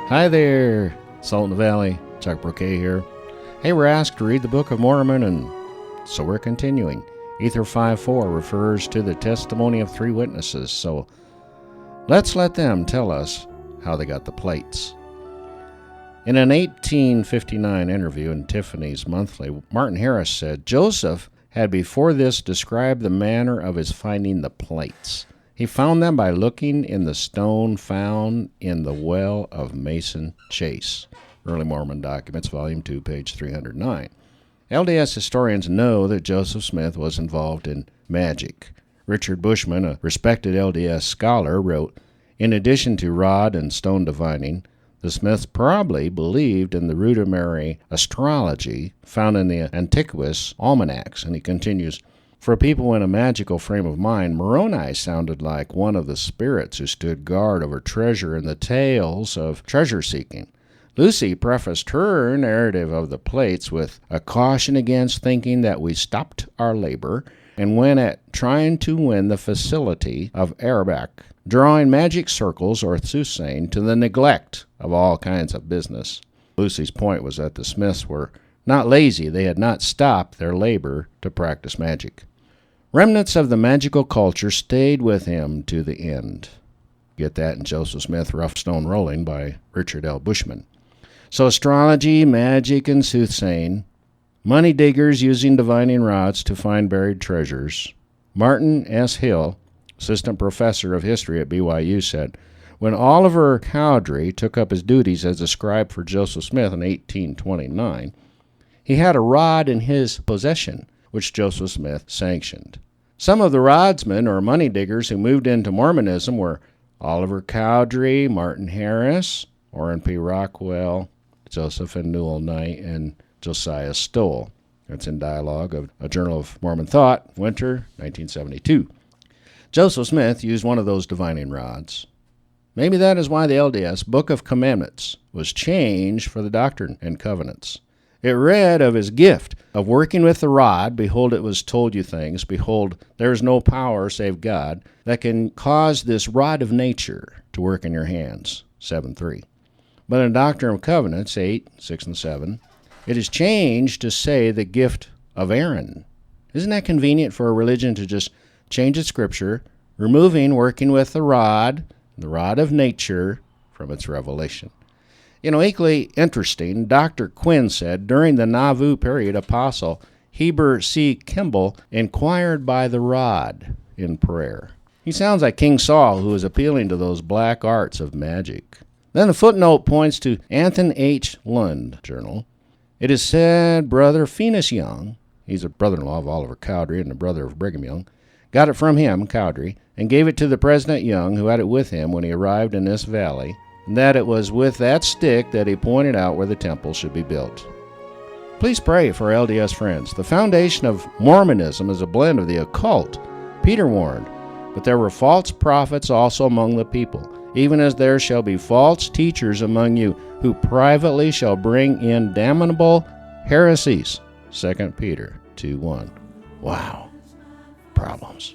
Hi there, Salt in the Valley, Chuck Broquet here. Hey, we're asked to read the Book of Mormon, and so we're continuing. Ether 5:4 refers to the testimony of three witnesses, so let's let them tell us how they got the plates. In an 1859 interview in Tiffany's Monthly, Martin Harris said, Joseph had before this described the manner of his finding the plates. He found them by looking in the stone found in the well of Mason Chase. Early Mormon Documents, Volume 2, page 309. LDS historians know that Joseph Smith was involved in magic. Richard Bushman, a respected LDS scholar, wrote, in addition to rod and stone divining, the Smiths probably believed in the rudimentary astrology found in the antiquous almanacs. And he continues, for people in a magical frame of mind, Moroni sounded like one of the spirits who stood guard over treasure in the tales of treasure-seeking. Lucy prefaced her narrative of the plates with a caution against thinking that we stopped our labor and went at trying to win the facility of Arabic, drawing magic circles or soothsaying to the neglect of all kinds of business. Lucy's point was that the Smiths were not lazy. They had not stopped their labor to practice magic. Remnants of the magical culture stayed with him to the end. Get that in Joseph Smith, Rough Stone Rolling by Richard L. Bushman. So astrology, magic, and soothsaying, money diggers using divining rods to find buried treasures. Martin S. Hill, assistant professor of history at BYU, said, when Oliver Cowdery took up his duties as a scribe for Joseph Smith in 1829, he had a rod in his possession, which Joseph Smith sanctioned. Some of the rodsmen or money diggers who moved into Mormonism were Oliver Cowdery, Martin Harris, Orrin P. Rockwell, Joseph and Newell Knight, and Josiah Stowell. That's in Dialogue of a Journal of Mormon Thought, Winter, 1972. Joseph Smith used one of those divining rods. Maybe that is why the LDS Book of Commandments was changed for the Doctrine and Covenants. It read of his gift of working with the rod. Behold, it was told you things. Behold, there is no power save God that can cause this rod of nature to work in your hands. 7:3. But in Doctrine of Covenants, 8, 6, and 7, it is changed to say the gift of Aaron. Isn't that convenient for a religion to just change its scripture, removing working with the rod of nature, from its revelation? Equally interesting, Dr. Quinn said, during the Nauvoo period, Apostle Heber C. Kimball inquired by the rod in prayer. He sounds like King Saul, who is appealing to those black arts of magic. Then the footnote points to Anthony H. Lund Journal. It is said Brother Phoenix Young, he's a brother-in-law of Oliver Cowdery and a brother of Brigham Young, got it from him, Cowdery, and gave it to the President Young, who had it with him when he arrived in this valley, and that it was with that stick that he pointed out where the temple should be built. Please pray for our LDS friends. The foundation of Mormonism is a blend of the occult. Peter warned, but there were false prophets also among the people, even as there shall be false teachers among you, who privately shall bring in damnable heresies. 2 Peter 2:1. Wow. Problems.